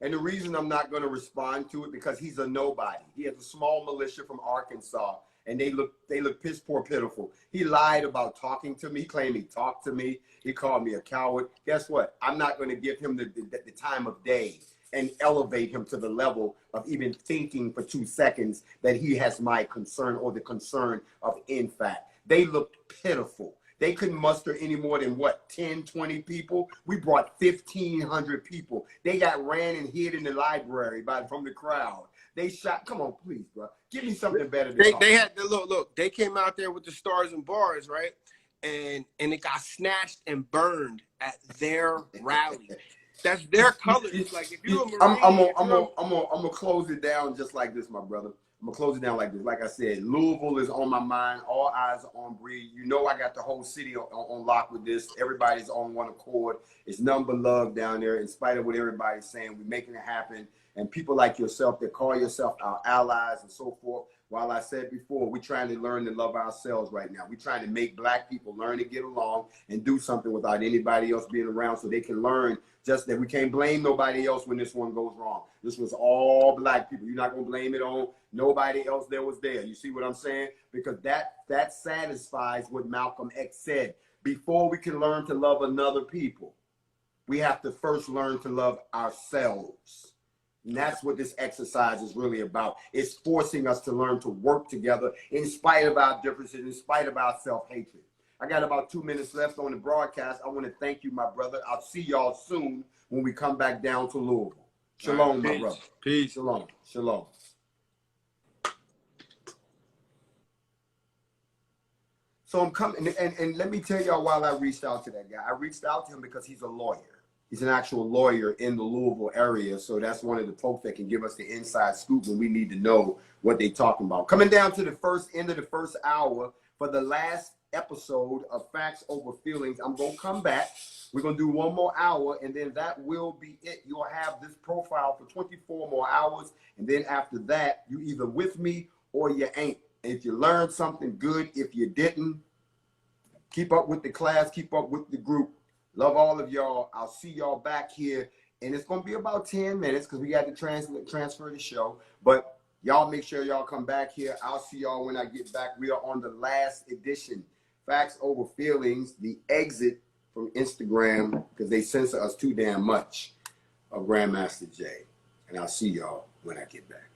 and the reason I'm not going to respond to it because he's a nobody. He has a small militia from Arkansas, and they look piss poor pitiful. He lied about talking to me. He claimed he talked to me. He called me a coward. Guess what? I'm not going to give him the time of day and elevate him to the level of even thinking for 2 seconds that he has my concern or the concern of NFAC. They looked pitiful. They couldn't muster any more than, what, 10, 20 people? We brought 1,500 people. They got ran and hid in the library from the crowd. They shot. Come on, please, bro. Give me something better than They had the look. They came out there with the stars and bars, right? And it got snatched and burned at their rally. That's their colors. Like if you're a Marine, I'm gonna close it down just like this, my brother. I'm gonna close it down like this. Like I said, Louisville is on my mind. All eyes are on Bree. You know I got the whole city on lock with this. Everybody's on one accord. It's nothing but love down there. In spite of what everybody's saying, we're making it happen. And people like yourself that call yourself our allies and so forth. While I said before, we're trying to learn to love ourselves right now. We're trying to make black people learn to get along and do something without anybody else being around so they can learn just that we can't blame nobody else when this one goes wrong. This was all black people. You're not going to blame it on nobody else that was there. You see what I'm saying? Because that satisfies what Malcolm X said. Before we can learn to love another people, we have to first learn to love ourselves. And that's what this exercise is really about. It's forcing us to learn to work together in spite of our differences, in spite of our self-hatred. I got about 2 minutes left on the broadcast. I want to thank you, my brother. I'll see y'all soon when we come back down to Louisville. Shalom, my brother. Peace. Shalom. Shalom. So I'm coming, and let me tell y'all why I reached out to that guy. I reached out to him because he's a lawyer. He's an actual lawyer in the Louisville area, so that's one of the folks that can give us the inside scoop when we need to know what they're talking about. Coming down to the end of the first hour for the last episode of Factz Ova Feelingz. I'm going to come back. We're going to do one more hour, and then that will be it. You'll have this profile for 24 more hours, and then after that, you either with me or you ain't. And if you learned something, good. If you didn't, keep up with the class, keep up with the group. Love all of y'all. I'll see y'all back here. And it's going to be about 10 minutes because we got to transfer the show. But y'all make sure y'all come back here. I'll see y'all when I get back. We are on the last edition. Factz Ova Feelingz, the exit from Instagram because they censor us too damn much of GrandMaster J. And I'll see y'all when I get back.